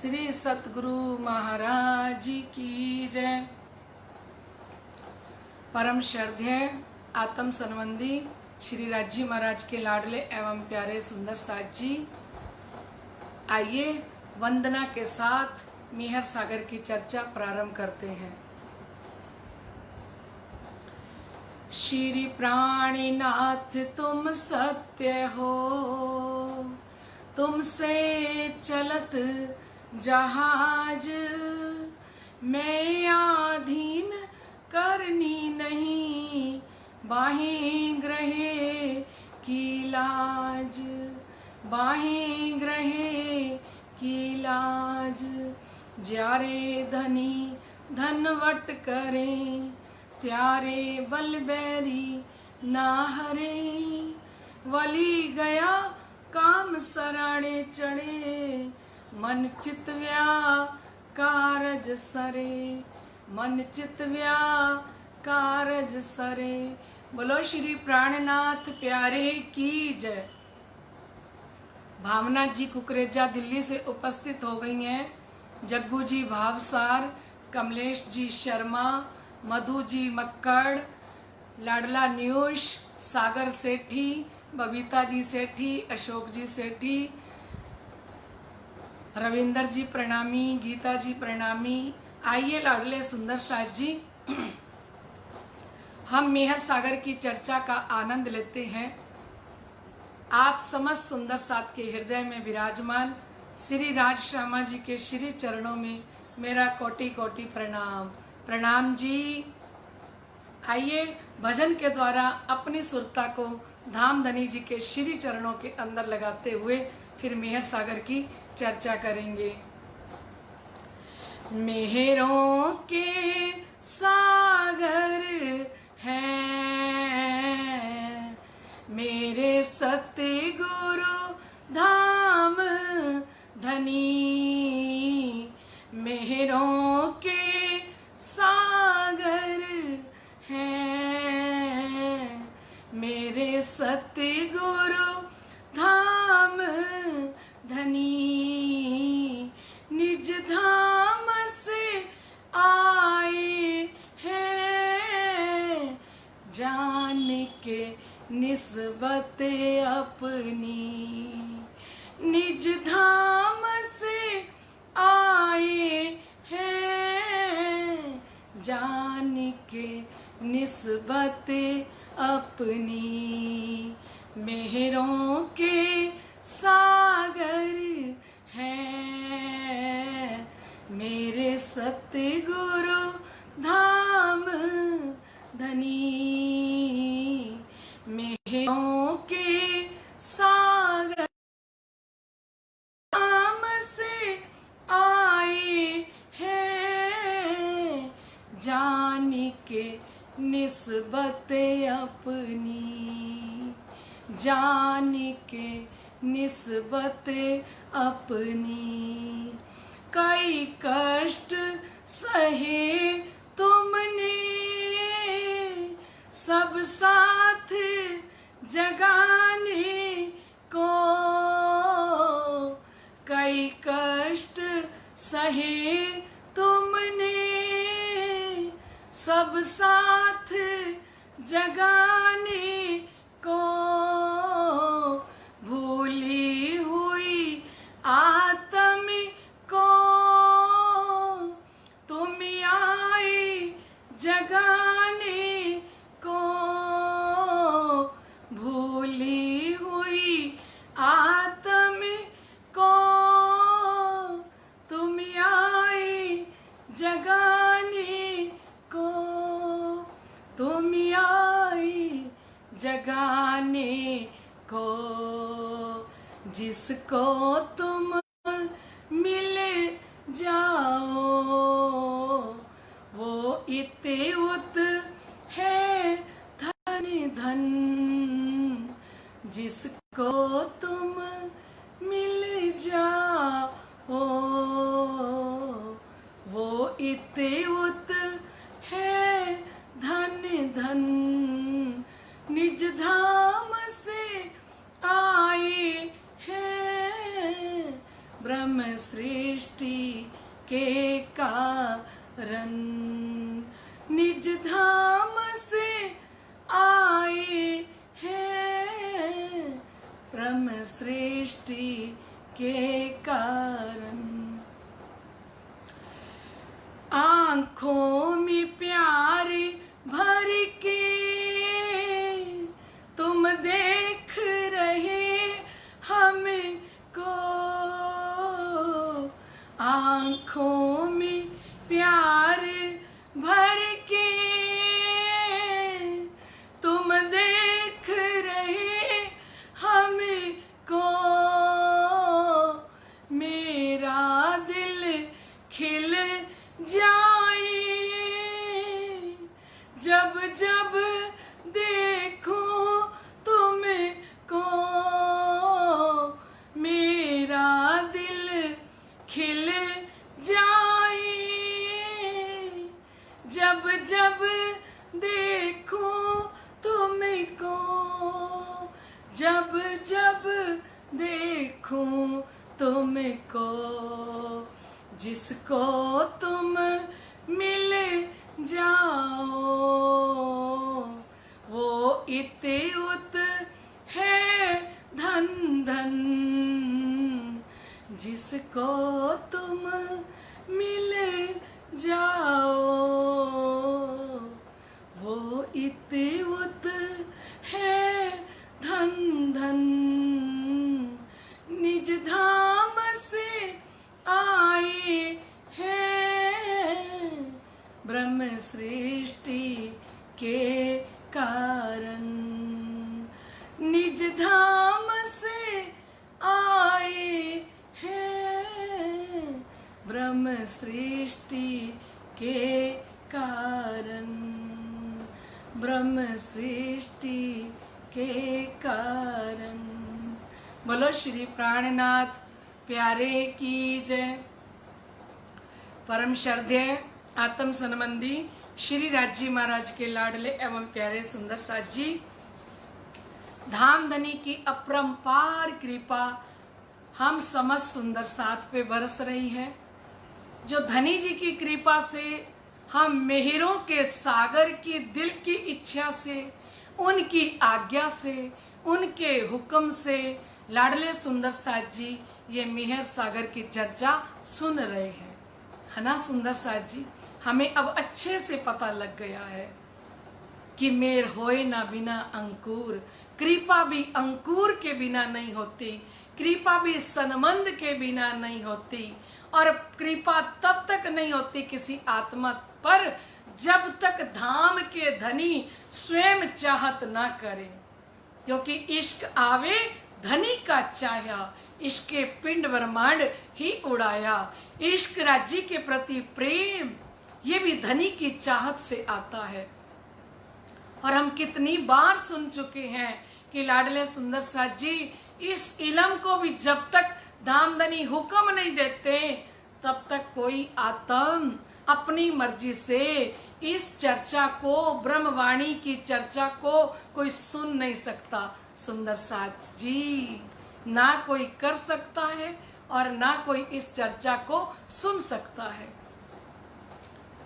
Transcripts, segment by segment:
श्री सतगुरु महाराज की जय। परम श्रद्धेय आत्म संबंधी श्री राजी महाराज के लाडले एवं प्यारे सुंदर साथ जी, आइए वंदना के साथ मेहर सागर की चर्चा प्रारंभ करते हैं। श्री प्राणीनाथ तुम सत्य हो, तुमसे चलत जहाज, मैं आधीन करनी नहीं, बाहें ग्रहे की लाज, बाहें ग्रहे की लाज। ज्यारे धनी धनवट करें, त्यारे बलबैरी ना हरे, वली गया काम सराणे चढ़े, मन चित व्या कारज सरे, मन चित व्या कारज सरे। बोलो श्री प्राणनाथ प्यारे की जय। भावना जी कुकरेजा दिल्ली से उपस्थित हो गई हैं। जग्गू जी भावसार, कमलेश जी शर्मा, मधु जी मक्कड़, लाडला न्यूश, सागर सेठी, बबीता जी सेठी, अशोक जी सेठी, रविंदर जी प्रणामी, गीता जी प्रणामी। आइए लाडले सुंदर साथ जी, हम मेहर सागर की चर्चा का आनंद लेते हैं। आप समस्त सुंदर साथ के हृदय में विराजमान श्री राज श्यामा जी के श्री चरणों में मेरा कोटि कोटि प्रणाम। प्रणाम जी। आइए भजन के द्वारा अपनी सुरता को धाम धनी जी के श्री चरणों के अंदर लगाते हुए फिर मेहर सागर की चर्चा करेंगे। मेहरों के सागर हैं मेरे सतगुरु धाम धनी, मेहरों के सागर हैं मेरे सतगुरु धाम धनी। निज धाम से आए हैं, जान के निस्बत अपनी, निज धाम से आए हैं, जान के निस्बत अपनी। मेहरों के सागर हैं मेरे सतगुरु धाम धनी, मेहरों के सागर धाम से आए हैं, जान के निस्बत अपनी, जान के निस्बत अपनी। कई कष्ट सहे तुमने, सब साथ जगाने को, कई कष्ट सहे तुमने, सब साथ जगाने को। भूली हुई आत्म को तुम आए जगाने को, भूली हुई आत्म को तुम आए जगाने को, तुम आए जगाने को। जिसको तुम मिल जाओ वो इत उत है धन धन, जिसको तुम मिल जाओ वो इत उत है धन धन। निज धाम से आए हैं, ब्रह्म सृष्टि के कारण निज धाम से आए हैं, ब्रह्म सृष्टि के कारण। आँखों में प्यार भर के तुम देख रहे हमको, आँखों में प्यार भर के तुम देख रहे हमको, मेरा दिल खिल जाए जब जब देखूं तुमको, मेरा दिल खिल जाए जब जब देखूं तुमको, जब जब देखूं तुमको। जिसको तुम मिल जाओ वो इत उत है धन धन, जिसको तुम मिल जाओ वो इत उत है धन धन। निज धाम से आए हैं, ब्रह्म सृष्टि के कारण निज धाम से आए हैं, ब्रह्म सृष्टि के कारण, ब्रह्म सृष्टि के कारण। बोलो श्री प्राणनाथ प्यारे की जय। परम श्रद्धेय आत्म संबंधी श्री राज महाराज के लाडले एवं प्यारे सुंदर साथ जी, धाम धनी की अपरंपार कृपा हम समस्त सुंदर साथ पे बरस रही है। जो धनी जी की कृपा से हम मेहरों के सागर की दिल की इच्छा से, उनकी आज्ञा से, उनके हुक्म से लाडले सुंदर साथ जी ये मेहर सागर की चर्चा सुन रहे हैं, है ना सुंदर साथ जी। हमें अब अच्छे से पता लग गया है कि मेर होए ना बिना अंकुर, कृपा भी अंकुर के बिना नहीं होती, कृपा भी सनमंद के बिना नहीं होती, और कृपा तब तक नहीं होती किसी आत्मा पर जब तक धाम के धनी स्वयं चाहत ना करे। क्योंकि इश्क आवे धनी का चाहा, इसके पिंड ब्रह्मांड ही उड़ाया। इश्क राज्य के प्रति प्रेम ये भी धनी की चाहत से आता है। और हम कितनी बार सुन चुके हैं कि लाडले सुंदर साथ जी इस इलम को भी जब तक धामधनी हुक्म नहीं देते तब तक कोई आत्म अपनी मर्जी से इस चर्चा को, ब्रह्मवाणी की चर्चा को कोई सुन नहीं सकता। सुंदर साथ जी ना कोई कर सकता है और ना कोई इस चर्चा को सुन सकता है।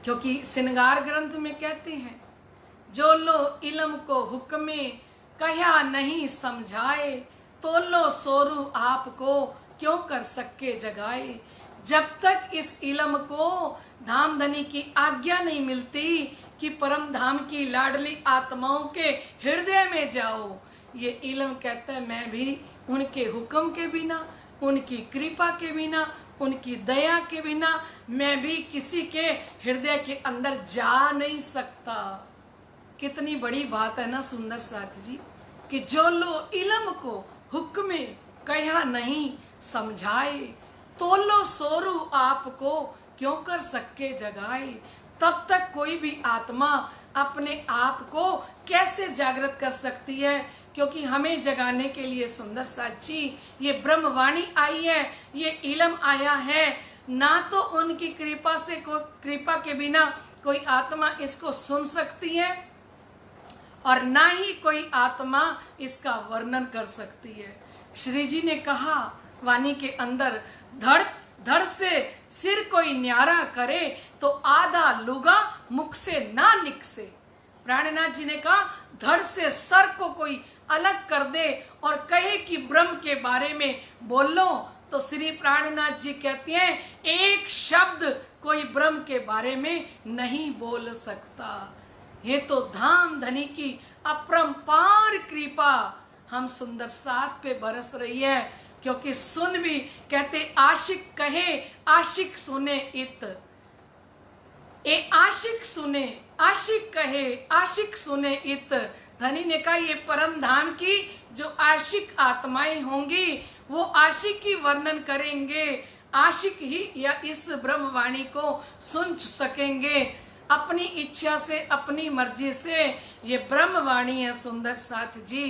क्योंकि श्रृंगार ग्रंथ में कहते हैं, जो लो इलम को हुक्मे कहा नहीं समझाए, तो लो सोरू आपको क्यों कर सके जगाए। जब तक इस इलम को धामधनी की आज्ञा नहीं मिलती कि परम धाम की लाडली आत्माओं के हृदय में जाओ, ये इलम कहता है मैं भी उनके हुक्म के बिना, उनकी कृपा के बिना, उनकी दया के बिना मैं भी किसी के हृदय के अंदर जा नहीं सकता। कितनी बड़ी बात है ना सुंदर साथ जी, कि जो लो इलम को हुक्मे कहा नहीं समझाए, तो लो सोरू आपको क्यों कर सके जगाए। तब तक कोई भी आत्मा अपने आप को कैसे जागृत कर सकती है, क्योंकि हमें जगाने के लिए सुंदर साथ जी ये ब्रह्मवाणी आई है, ये इलम आया है। ना तो उनकी कृपा से, कोई कृपा के बिना कोई आत्मा इसको सुन सकती है और ना ही कोई आत्मा इसका वर्णन कर सकती है। श्री जी ने कहा वाणी के अंदर धड़ धड़ से सिर कोई न्यारा करे तो आधा लुगा मुख से ना निकसे। प्राणनाथ जी ने कहा धड़ से सर को कोई अलग कर दे और कहे कि ब्रह्म के बारे में बोल लो, तो श्री प्राणनाथ जी कहते हैं एक शब्द कोई ब्रह्म के बारे में नहीं बोल सकता। ये तो धाम धनी की अपरंपार कृपा हम सुंदर साथ पे बरस रही है, क्योंकि सुन भी कहते आशिक कहे आशिक सुने इत, ए आशिक सुने आशिक कहे आशिक सुने इत। धनी ने कहा ये परम धाम की जो आशिक आत्माएं होंगी वो आशिक ही वर्णन करेंगे, आशिक ही या इस ब्रह्मवाणी को सुन सकेंगे अपनी इच्छा से अपनी मर्जी से। ये ब्रह्मवाणी है सुंदर साथ जी,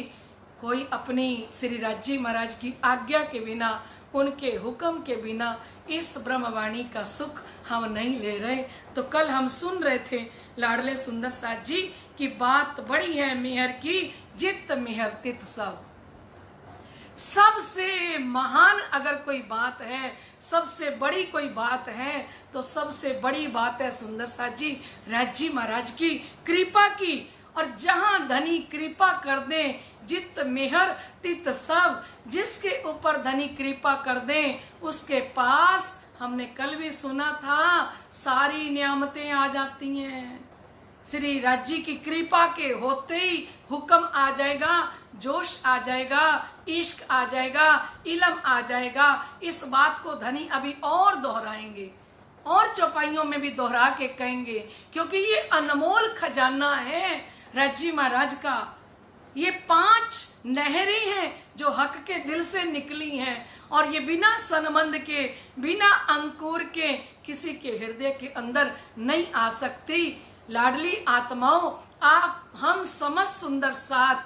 कोई अपनी श्री राज्य महाराज की आज्ञा के बिना, उनके हुक्म के बिना इस ब्रह्मवाणी का सुख हम नहीं ले रहे। तो कल हम सुन रहे थे लाडले सुंदर साथ जी की बात बड़ी है मेहर की, जित मेहर तित सब। सबसे महान अगर कोई बात है, सबसे बड़ी कोई बात है, तो सबसे बड़ी बात है सुंदर साथ जी राज्य महाराज की कृपा की। और जहां धनी कृपा कर दे जित मेहर तित सब, जिसके ऊपर धनी कृपा कर दे उसके पास, हमने कल भी सुना था, सारी नियामतें आ जाती हैं। श्री राज्य की कृपा के होते ही हुक्म आ जाएगा, जोश आ जाएगा, इश्क आ जाएगा, इल्म आ जाएगा। इस बात को धनी अभी और दोहराएंगे और चौपाइयों में भी दोहरा के कहेंगे, क्योंकि ये अनमोल खजाना है राज्य महाराज का। ये 5 नहरें हैं जो हक के दिल से निकली हैं, और ये बिना सनबंध के, बिना अंकुर के किसी के हृदय के अंदर नहीं आ सकती। लाडली आत्माओं, आप हम समस्त सुंदर साथ,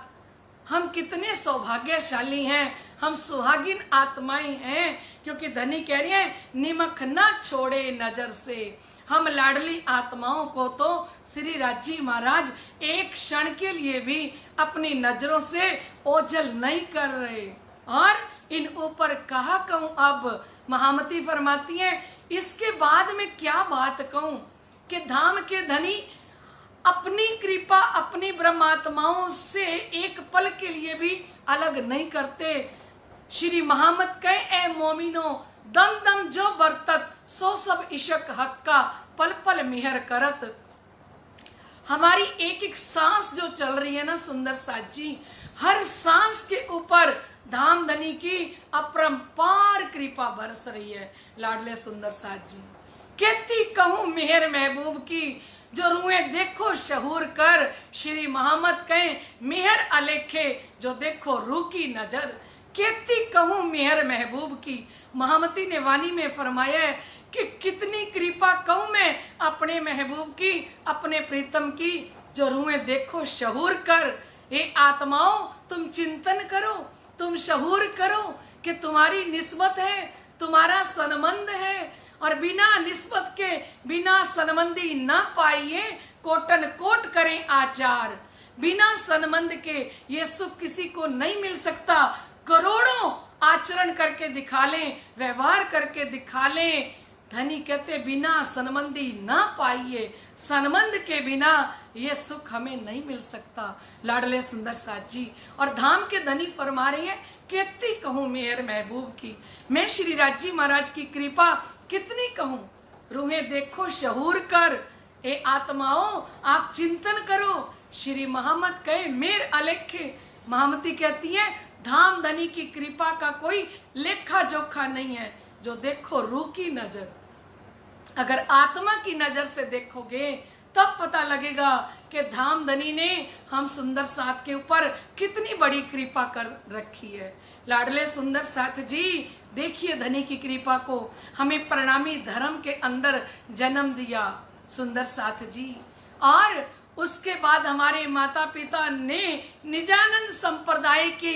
हम कितने सौभाग्यशाली हैं, हम सुहागिन आत्माएं हैं, क्योंकि धनी कह रही है निमक ना छोड़े नजर से। हम लाडली आत्माओं को तो श्री राज्य महाराज एक क्षण के लिए भी अपनी नजरों से ओझल नहीं कर रहे। और इन ऊपर कहा कहूं, अब महामती फरमाती हैं इसके बाद में क्या बात कहूं कि धाम के धनी अपनी कृपा अपनी ब्रह्मात्माओं से एक पल के लिए भी अलग नहीं करते। श्री महामत कहे ए मोमिनो दम दम जो बरतत सो सब इशक हक का पल पल मिहर करत। हमारी एक एक सांस जो चल रही है ना सुंदर साथ जी, हर सांस के ऊपर धाम धनी की अपरंपार कृपा बरस रही है लाडले सुंदर साथ जी। कहती कहूं मेहर महबूब की जो रुएं देखो शहूर कर, श्री मोहम्मद कहें मेहर अलेखे जो देखो रू की नजर। कहती कहूं मेहर महबूब की, महामती ने वाणी में फरमाया है कि कितनी कृपा कहूं मैं अपने महबूब की, अपने प्रीतम की, जो रुएं देखो शहूर कर। ये आत्माओं तुम चिंतन करो, तुम शहूर करो कि तुम्हारी निस्बत है, तुम्हारा सनबंध है, और बिना निस्बत के बिना सनबंदी ना पाइए कोटन कोट करें आचार। बिना सनबंध के ये सुख किसी को नहीं मिल सकता। करोड़ों आचरण करके दिखा लें, व्यवहार करके दिखा लें, धनी कहते बिना सनबंदी ना पाइए, सनबंध के बिना ये सुख हमें नहीं मिल सकता लाडले सुंदर साथ जी। और धाम के धनी फरमा रहे हैं कहती कहूं मेहर महबूब की, मैं श्री राज्य महाराज की कृपा कितनी कहूं, रूहें देखो शहूर कर। ए आत्माओं आप चिंतन करो, श्री मोहम्मद कहे मेर अलेखे। महामती कहती है धाम धनी की कृपा का कोई लेखा जोखा नहीं है, जो देखो रूह की नजर। अगर आत्मा की नजर से देखोगे तब पता लगेगा कि धाम धनी ने हम सुंदर साथ के ऊपर कितनी बड़ी कृपा कर रखी है। लाडले सुंदर साथ जी देखिए धनी की कृपा को, हमें प्रणामी धर्म के अंदर जन्म दिया सुंदर साथ जी, और उसके बाद हमारे माता पिता ने निजानंद संप्रदाय की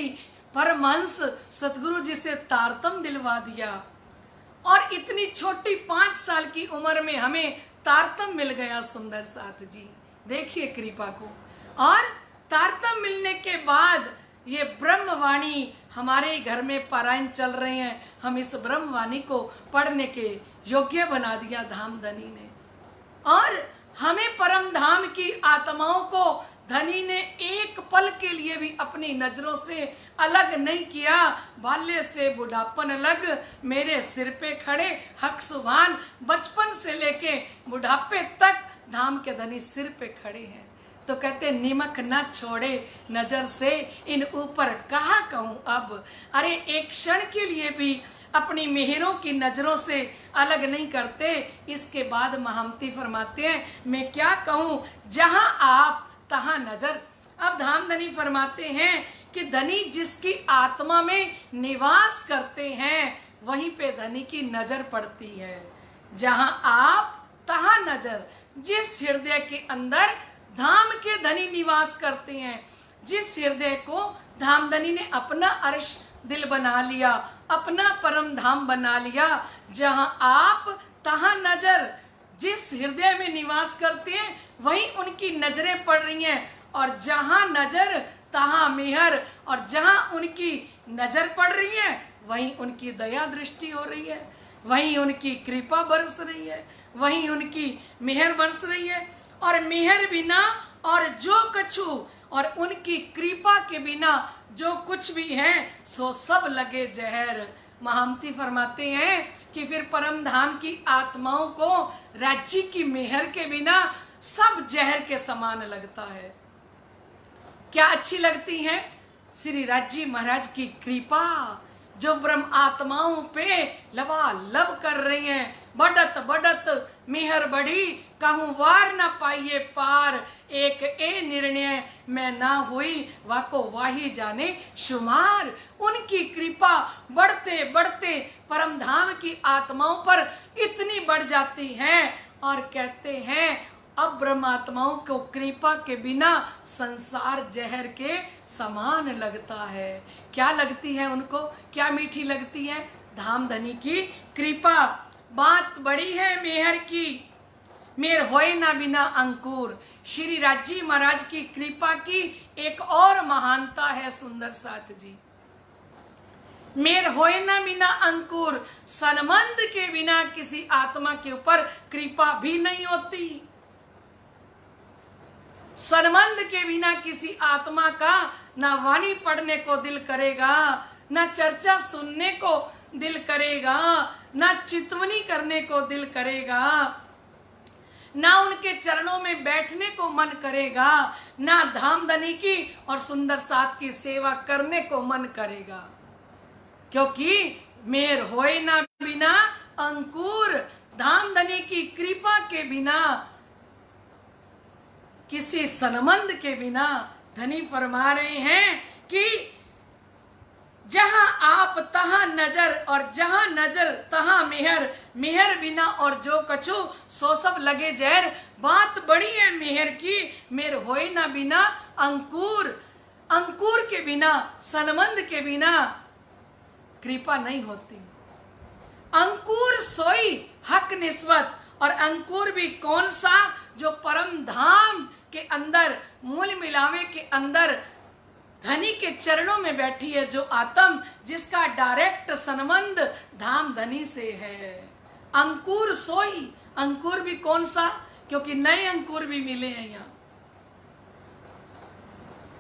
परमहंस सतगुरु जी से तारतम दिलवा दिया, और इतनी छोटी 5 साल की उम्र में हमें तारतम मिल गया सुंदर साथ जी। देखिए कृपा को, और तारतम मिलने के बाद ये ब्रह्मवाणी हमारे घर में पारायण चल रहे हैं, हम इस ब्रह्मवाणी को पढ़ने के योग्य बना दिया धाम धनी ने। और हमें परम धाम की आत्माओं को धनी ने एक पल के लिए भी अपनी नजरों से अलग नहीं किया। बाल्य से बुढ़ापन लग मेरे सिर पे खड़े हक सुभान, बचपन से लेके बुढ़ापे तक धाम के धनी सिर पे खड़े हैं। तो कहते निमक न छोड़े नजर से, इन ऊपर कहा कहूं अब। अरे एक क्षण के लिए भी अपनी मेहरों की नजरों से अलग नहीं करते। इसके बाद महामती फरमाते हैं मैं क्या कहूं, जहां आप तहां नजर। अब धाम धनी फरमाते हैं कि धनी जिसकी आत्मा में निवास करते हैं वहीं पे धनी की नजर पड़ती है। जहां आप तहां नजर, जिस हृदय के अंदर धाम के धनी निवास करते हैं, जिस हृदय को धाम धनी ने अपना अर्श दिल बना लिया, अपना परम धाम बना लिया, जहां आप तहां नजर, जिस हृदय में निवास करते हैं वहीं उनकी नजरें पड़ रही हैं। और जहां नजर तहां मेहर, और जहां उनकी नजर पड़ रही है वहीं उनकी दया दृष्टि हो रही है, वहीं उनकी कृपा बरस रही है, वहीं उनकी मेहर बरस रही है। और मेहर बिना और जो कछु, और उनकी कृपा के बिना जो कुछ भी है सो सब लगे जहर। महामती फरमाते हैं कि फिर परम धाम की आत्माओं को राज्य की मेहर के बिना सब जहर के समान लगता है। क्या अच्छी लगती है श्री राज्य महाराज की कृपा, जो ब्रह्म आत्माओं पे लबालब कर रही हैं। बढ़त बढ़त मेहर बढ़ी, कहूं वार न पाइए पार, एक ए निर्णय मैं ना हुई, वाको वाही जाने शुमार। उनकी कृपा बढ़ते बढ़ते परम धाम की आत्माओं पर इतनी बढ़ जाती है और कहते हैं अब ब्रह्मात्माओं को कृपा के बिना संसार जहर के समान लगता है। क्या लगती है उनको, क्या मीठी लगती है धाम धनी की कृपा। बात बड़ी है मेहर की, मेर होए ना बिना अंकुर। श्री राज्य महाराज की कृपा की एक और महानता है सुंदर साथ जी। मेर होए ना बिना अंकुर, सनमंद के बिना किसी आत्मा के ऊपर कृपा भी नहीं होती। सनमंद के बिना किसी आत्मा का ना वाणी पढ़ने को दिल करेगा, ना चर्चा सुनने को दिल करेगा, ना चितवनी करने को दिल करेगा, ना उनके चरणों में बैठने को मन करेगा, ना धाम धनी की और सुंदर साथ की सेवा करने को मन करेगा। क्योंकि मेर होए ना बिना अंकुर, धाम धनी की कृपा के बिना, किसी सनमंद के बिना। धनी फरमा रहे हैं कि जहां आप तहां नजर, और जहां नजर तहां मेहर, मेहर बिना और जो कछु सो सब लगे जहर। बात बड़ी है मेहर की, मेर होए ना बिना अंकुर, अंकुर के बिना, सनमंद के बिना कृपा नहीं होती। अंकुर सोई हक निस्बत, और अंकुर भी कौन सा, जो परम धाम के अंदर, मूल मिलावे के अंदर धनी के चरणों में बैठी है, जो आत्म जिसका डायरेक्ट संबंध धाम धनी से है। अंकुर सोई, अंकुर भी कौन सा, क्योंकि नए अंकुर भी मिले हैं यहाँ।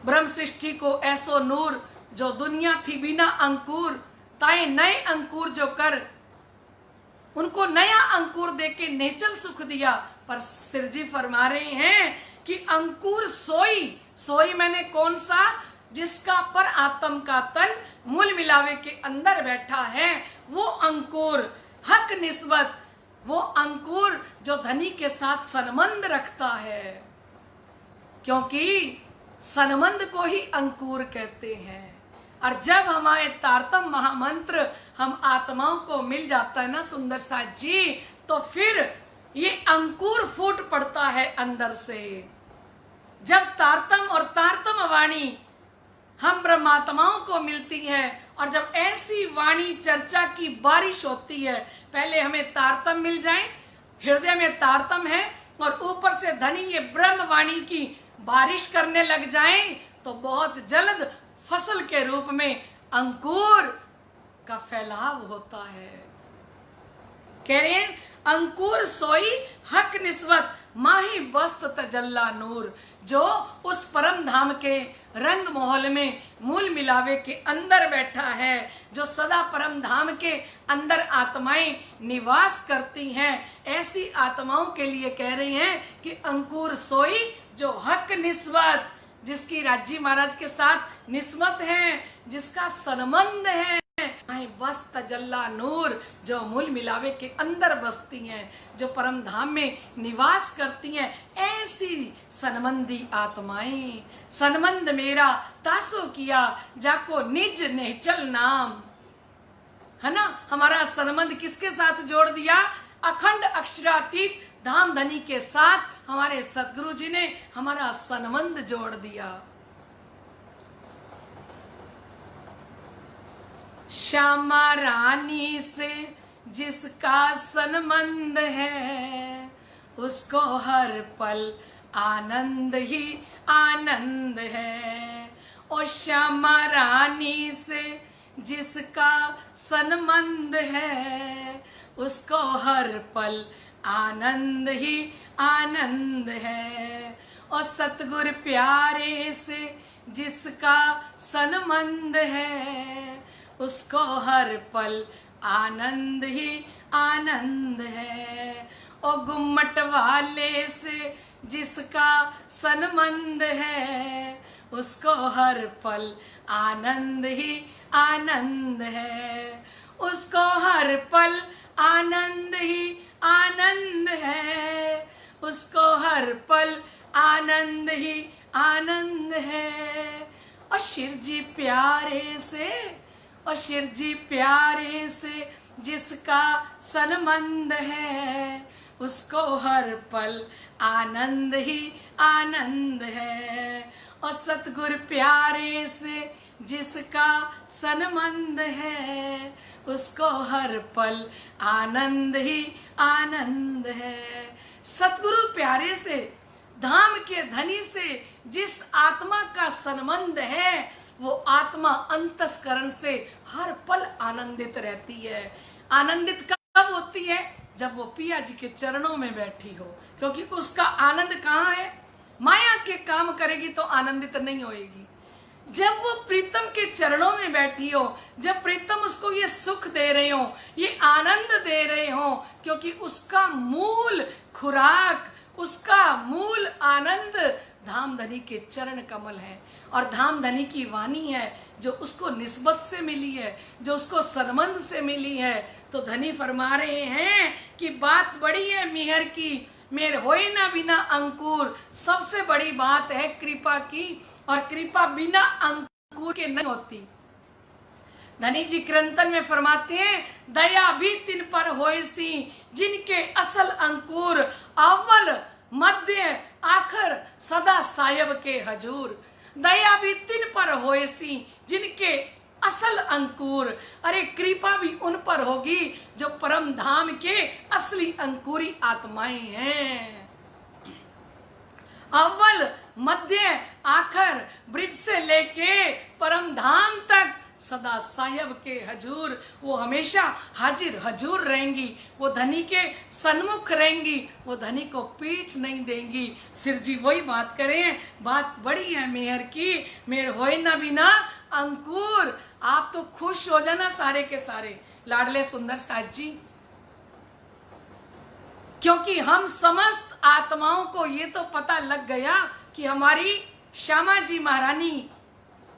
ब्रह्म सृष्टि को ऐसो नूर, जो दुनिया थी बिना अंकुर, ताए नए अंकुर जो कर, उनको नया अंकुर देके नेचल सुख दिया। पर सिरजी फरमा रहे हैं कि अंकुर सोई, सोई मैंने कौन सा, जिसका पर आत्म का तन मूल मिलावे के अंदर बैठा है, वो अंकुर हक निस्बत, वो अंकुर जो धनी के साथ संबंध रखता है। क्योंकि संबंध को ही अंकुर कहते हैं। और जब हमारे तारतम महामंत्र हम आत्माओं को मिल जाता है ना सुंदर साथ जी, तो फिर ये अंकुर फूट पड़ता है अंदर से। जब तारतम और तारतम वाणी हम ब्रह्मात्माओं को मिलती है, और जब ऐसी वाणी चर्चा की बारिश होती है, पहले हमें तारतम मिल जाए, हृदय में तारतम है, और ऊपर से धनी ये ब्रह्म वाणी की बारिश करने लग जाए, तो बहुत जल्द फसल के रूप में अंकुर का फैलाव होता है। कह रहे हैं अंकुर सोई हक निस्बत माही बस्त तजल्ला नूर, जो उस परम धाम के रंग मोहल में मूल मिलावे के अंदर बैठा है, जो सदा परम धाम के अंदर आत्माएं निवास करती हैं, ऐसी आत्माओं के लिए कह रही हैं कि अंकुर सोई जो हक निस्बत, जिसकी राजी महाराज के साथ निस्बत है, जिसका संबंध है, बस तजल्ला नूर, जो मूल मिलावे के अंदर बसती हैं, जो परम धाम में निवास करती हैं, ऐसी सनमंदी आत्माएं। सनमंद मेरा तासो किया जाको निज नेचल नाम, है ना। हमारा सनमंद किसके साथ जोड़ दिया? अखंड अक्षरातीत धाम धनी के साथ हमारे सतगुरु जी ने हमारा सनमंद जोड़ दिया। श्यामा रानी से जिसका संबंध है, उसको हर पल आनंद ही आनंद है। और श्यामा रानी से जिसका संबंध है, उसको हर पल आनंद ही आनंद है। और सतगुर प्यारे से जिसका संबंध है, उसको हर पल आनंद ही आनंद है। और गुम्मट वाले से जिसका संबंध है, उसको हर पल आनंद ही आनंद है। उसको हर पल आनंद ही आनंद है, उसको हर पल आनंद ही आनंद है। और शिव जी प्यारे से, और शिव जी प्यारे से जिसका संबंध है, उसको हर पल आनंद ही आनंद है। और सतगुर प्यारे से जिसका संबंध है, उसको हर पल आनंद ही आनंद है। सतगुरु प्यारे से, धाम के धनी से जिस आत्मा का संबंध है, वो आत्मा अंतस्करण से हर पल आनंदित रहती है। आनंदित कब होती है? जब वो पिया जी के चरणों में बैठी हो, क्योंकि उसका आनंद कहाँ है? माया के काम करेगी तो आनंदित नहीं होएगी। जब वो प्रीतम के चरणों में बैठी हो, जब प्रीतम उसको ये सुख दे रहे हो, ये आनंद दे रहे हो, क्योंकि उसका मूल खुराक, उसका मूल आनंद धामधनी के चरण कमल है, और धामधनी की वाणी है जो उसको निस्बत से मिली है, जो उसको संबंध से मिली है। तो धनी फरमा रहे हैं कि बात बड़ी है मिहर की, मेर होए ना बिना अंकुर। सबसे बड़ी बात है कृपा की, और कृपा बिना अंकुर के नहीं होती। धनी जी कीर्तन में फरमाते हैं, दया भी तिन पर होए सी जिनके असल अंकुर, अव्वल मध्य आखिर सदा सायब के हजूर। दया भी तिन पर होए सी जिनके असल अंकुर, अरे कृपा भी उन पर होगी जो परम धाम के असली अंकुरी आत्माएं हैं। अव्वल मध्य आखिर ब्रिज से लेके परम धाम तक सदा साहिब के हजूर, वो हमेशा हाजिर हजूर रहेंगी, वो धनी के सन्मुख रहेंगी, वो धनी को पीठ नहीं देंगी। सिर जी वही बात करें, बात बड़ी है मेहर की, मेहर होए ना बिना अंकुर। आप तो खुश हो जाना सारे के सारे लाडले सुंदर साथ जी, क्योंकि हम समस्त आत्माओं को ये तो पता लग गया कि हमारी श्यामा जी महारानी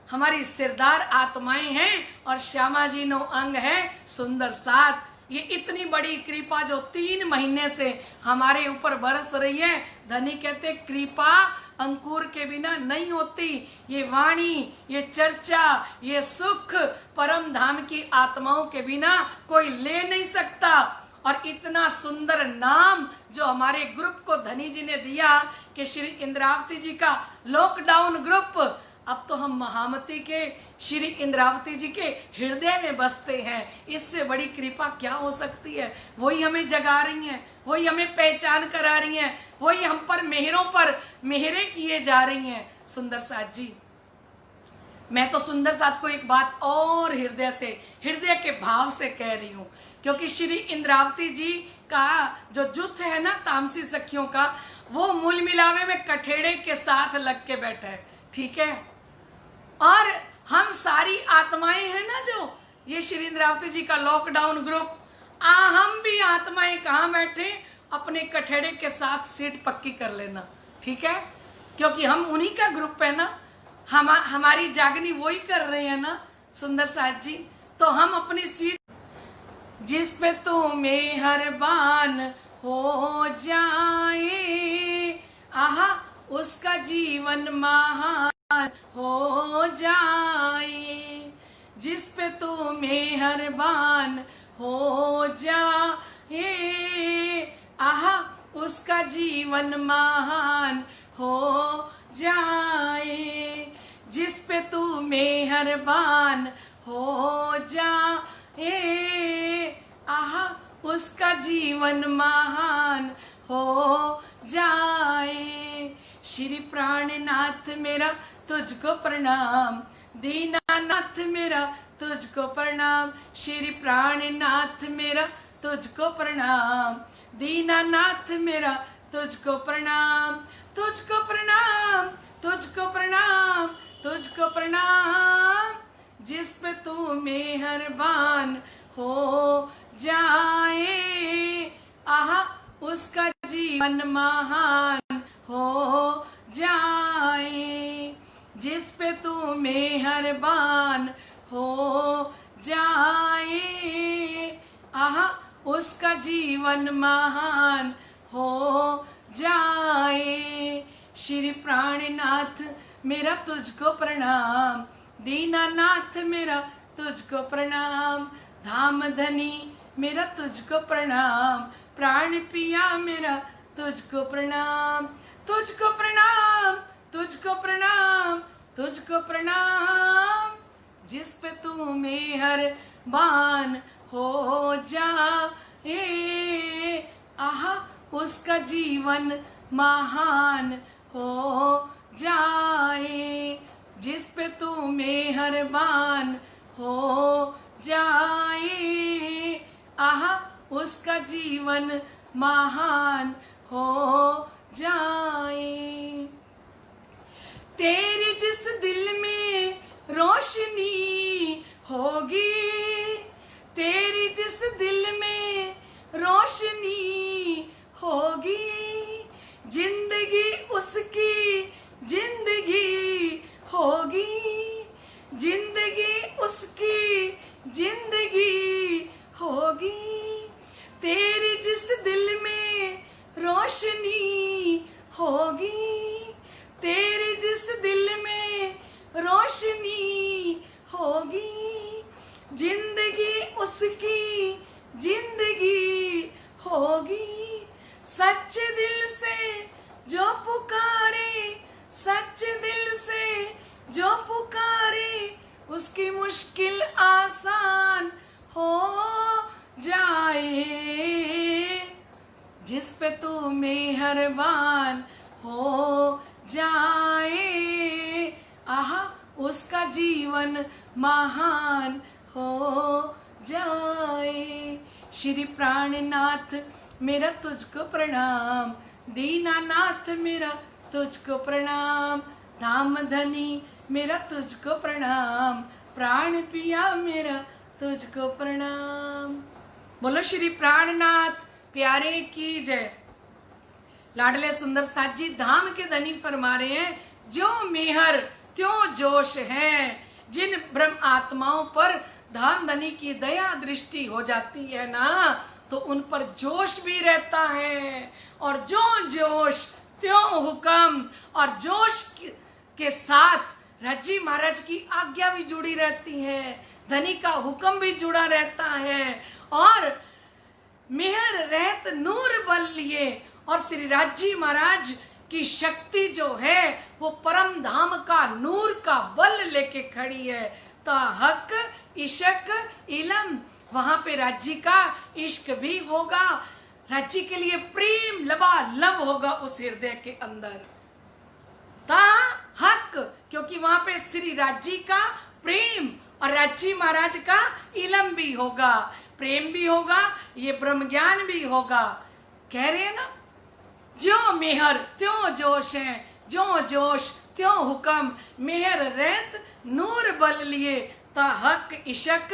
हमारी सिरदार आत्माएं हैं, और श्यामा जी नो अंग है सुंदर साथ। ये इतनी बड़ी कृपा जो 3 महीने से हमारे ऊपर बरस रही है। धनी कहते कृपा अंकुर के बिना नहीं होती। ये वाणी, ये चर्चा, ये सुख परम धाम की आत्माओं के बिना कोई ले नहीं सकता। और इतना सुंदर नाम जो हमारे ग्रुप को धनी जी ने दिया कि श्री इंद्रावती जी का लॉकडाउन ग्रुप, अब तो हम महामती के श्री इंद्रावती जी के हृदय में बसते हैं। इससे बड़ी कृपा क्या हो सकती है? वही हमें जगा रही हैं, वही हमें पहचान करा रही हैं, वही हम पर मेहरों पर मेहरें किए जा रही हैं। सुंदर साथ जी, मैं तो सुंदर साथ को एक बात और हृदय के भाव से कह रही हूं, क्योंकि श्री इंद्रावती जी का जो जुथ है ना तामसी सखियों का, वो मूल मिलावे में कठेड़े के साथ लग के बैठा है, ठीक है। और हम सारी आत्माएं हैं ना, जो ये श्री इंद्रावती जी का लॉकडाउन ग्रुप, हम भी आत्माएं कहाँ बैठे, अपने कठेड़े के साथ सीट पक्की कर लेना, ठीक है, क्योंकि हम उन्हीं का ग्रुप है ना, हमारी जागनी वही कर रहे हैं ना सुंदर साथ जी। तो हम अपनी सीट, जिस पे तू मेहरबान हो जाए, आहा उसका जीवन महान हो जाए, जिस पे तू मेहरबान हो जाए, आहा उसका जीवन महान हो जाए, जिस पे तू मेहरबान हो जाए, आहा उसका जीवन महान हो जाए। श्री प्राणनाथ मेरा तुझको प्रणाम, दीनानाथ मेरा तुझको प्रणाम, श्री प्राणनाथ मेरा तुझको प्रणाम, दीनानाथ मेरा तुझको प्रणाम, तुझको प्रणाम, तुझको प्रणाम, तुझको प्रणाम, जिस पे तू मेहरबान हो जाए, आहा उसका जीवन महान हो जाए, जिस पे तू मेहरबान हो जाए, आहा उसका जीवन महान हो जाए। श्री प्राणनाथ मेरा तुझको प्रणाम, दीनानाथ मेरा तुझको प्रणाम, धाम धनी मेरा तुझको प्रणाम, प्राण पिया मेरा तुझको प्रणाम, तुझको प्रणाम, तुझको प्रणाम, तुझको प्रणाम, जिस पे तू मेहरबान हो जाए, आहा उसका जीवन महान हो जाए, जिस पे तू मेहरबान हो जाए, आहा उसका जीवन महान हो जाए। तेरी जिस दिल में रोशनी होगी, तेरी जिस दिल में रोशनी होगी, जिंदगी उसकी जिंदगी होगी, जिंदगी उसकी जिंदगी होगी, तेरी जिस दिल में रोशनी होगी, तेरी जिस दिल में रोशनी होगी, जिंदगी उसकी जिंदगी होगी, सच्चे दिल से जो पुकारे, सच्चे दिल से जो पुकारे, उसकी मुश्किल आसान हो जाए, जिस पे तू मेहरबान हो जाए, आहा उसका जीवन महान हो जाए। श्री प्राणनाथ मेरा तुझको प्रणाम, दीनानाथ मेरा तुझको प्रणाम, धाम धनी मेरा तुझको प्रणाम, प्राण पिया मेरा तुझको प्रणाम। बोलो श्री प्राणनाथ प्यारे की जय। लाडले सुंदर साथ जी धाम के धनी फरमा रहे हैं, जो मेहर त्यों जोश है, जिन ब्रह्म आत्माओं पर धाम धनी की दया दृष्टि हो जाती है ना, तो उन पर जोश भी रहता है, और जो जोश त्यों हुक्म, और जोश के साथ रज्जी महाराज की आज्ञा भी जुड़ी रहती है, धनी का हुक्म भी जुड़ा रहता है, और मेहर रहत नूर बल लिए, और श्री राजी महाराज की शक्ति जो है वो परम धाम का नूर का बल लेके खड़ी है। तो हक इशक इलम, वहां पे राज्य का इश्क भी होगा, राज्य के लिए प्रेम लबालब होगा उस हृदय के अंदर। ता हक क्योंकि वहां पे श्री राज्य का प्रेम और राज्य महाराज का इलम भी होगा, प्रेम भी होगा, ये ब्रह्म ज्ञान भी होगा। कह रहे हैं ना, ज्यों मेहर त्यों जोश है, ज्यों जोश त्यों हुक्म, मेहर रहत नूर बल लिए ता हक इशक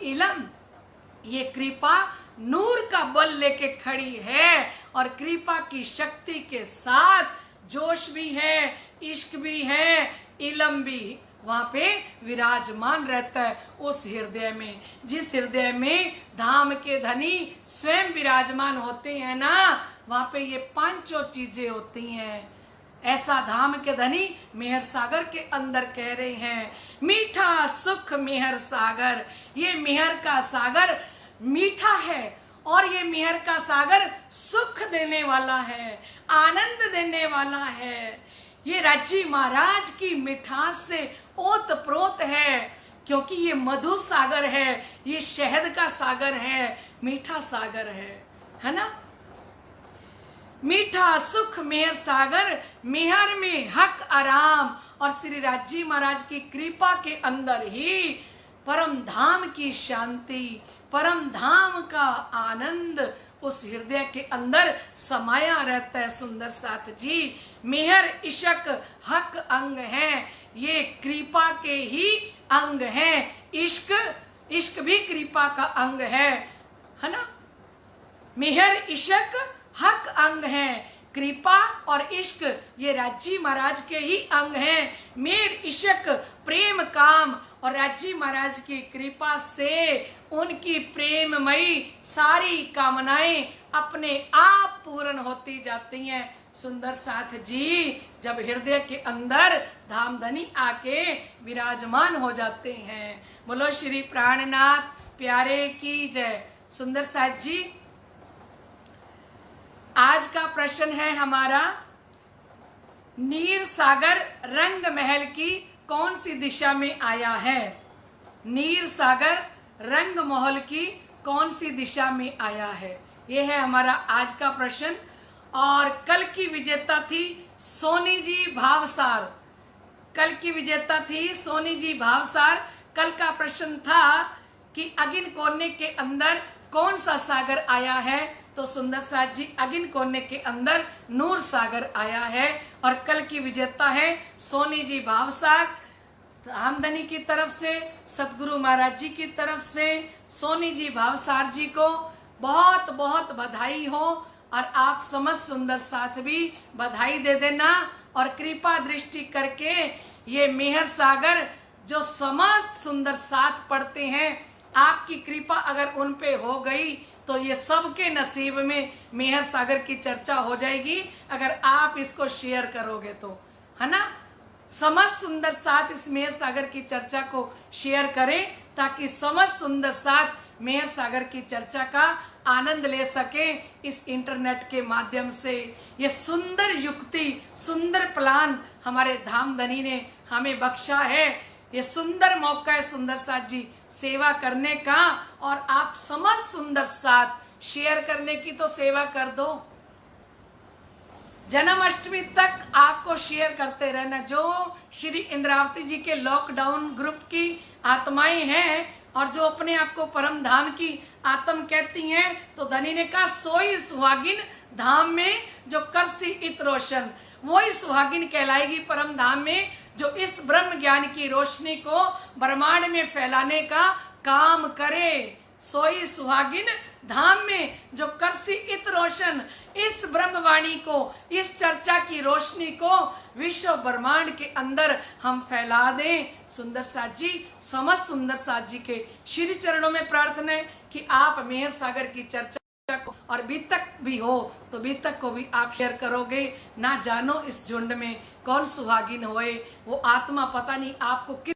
इलम। ये कृपा नूर का बल लेके खड़ी है और कृपा की शक्ति के साथ जोश भी है, इश्क भी है, इलम भी वहां पे विराजमान रहता है उस हृदय में। जिस हृदय में धाम के धनी स्वयं विराजमान होते हैं ना, वहां पे ये पांचों चीजें होती हैं। ऐसा धाम के धनी मेहर सागर के अंदर कह रहे हैं, मीठा सुख मेहर सागर। ये मेहर का सागर मीठा है और ये मेहर का सागर सुख देने वाला है, आनंद देने वाला है। ये राज्य महाराज की मिठास से ओत प्रोत है, क्योंकि ये मधु सागर है, ये शहद का सागर है, मीठा सागर है ना। मीठा सुख मेहर सागर, मेहर में हक आराम। और श्री राज्य महाराज की कृपा के अंदर ही परम धाम की शांति, परम धाम का आनंद उस हृदय के अंदर समाया रहता है। सुंदर साथ जी, मेहर इशक हक अंग है, ये कृपा के ही अंग हैं। इश्क भी कृपा का अंग है ना। मेहर इशक हक अंग है, कृपा और इश्क ये राज्य महाराज के ही अंग हैं। मेर इशक प्रेम काम, और राज्य महाराज की कृपा से उनकी प्रेममयी सारी कामनाएं अपने आप पूर्ण होती जाती हैं। सुंदर साथ जी, जब हृदय के अंदर धामधनी आके विराजमान हो जाते हैं। बोलो श्री प्राणनाथ प्यारे की जय। सुंदर साथ जी, आज का प्रश्न है हमारा, नीर सागर रंग महल की कौन सी दिशा में आया है? नीर सागर रंग महल की कौन सी दिशा में आया है? यह है हमारा आज का प्रश्न। और कल की विजेता थी सोनी जी भावसार। कल की विजेता थी सोनी जी भावसार। कल का प्रश्न था कि अगिन कोने के अंदर कौन सा सागर आया है? तो सुंदर साथ जी, अगिन कोने के अंदर नूर सागर आया है। और कल की विजेता है सोनी जी भावसार। धामधनी की तरफ से, सतगुरु महाराज जी की तरफ से सोनी जी भावसार जी को बहुत बहुत बधाई हो। और आप समस्त सुंदर साथ भी बधाई दे देना। और कृपा दृष्टि करके ये मेहर सागर जो समस्त सुंदर साथ पढ़ते हैं, आपकी कृपा अगर उन पे हो गई तो ये सबके नसीब में मेहर सागर की चर्चा हो जाएगी, अगर आप इसको शेयर करोगे तो, है ना। समस्त सुंदर साथ इस मेहर सागर की चर्चा को शेयर करें, ताकि समस्त सुंदर साथ मेहर सागर की चर्चा का आनंद ले सके इस इंटरनेट के माध्यम से। ये सुंदर युक्ति, सुंदर प्लान हमारे धामधनी ने हमें बख्शा है। ये सुंदर मौका है सुंदर साथ जी सेवा करने का, और आप समस्त सुंदर साथ शेयर करने की तो सेवा कर दो। जन्माष्टमी तक आपको शेयर करते रहना। जो श्री इंद्रावती जी के लॉकडाउन ग्रुप की आत्माएं हैं और जो अपने आप को परम धाम की आत्म कहती हैं, तो धनी ने कहा सोई सुहागिन धाम में जो करसी इत रोशन, वही सुहागिन कहलाएगी परम धाम में जो इस ब्रह्म ज्ञान की रोशनी को ब्रह्मांड में फैलाने का काम करे। सोई सुहागिन धाम में जो करसी इत रोशन, इस ब्रह्मवाणी को, इस चर्चा की रोशनी को विश्व ब्रह्मांड के अंदर हम फैला दें। सुंदर साथ जी, समस्त सुंदर साथ जी के श्री चरणों में प्रार्थना है कि आप मेहर सागर की चर्चा को, और बीतक भी हो तो बीतक को भी आप शेयर करोगे। ना जानो इस झुंड में कौन सुहागिन होए, वो आत्मा पता नहीं आपको किस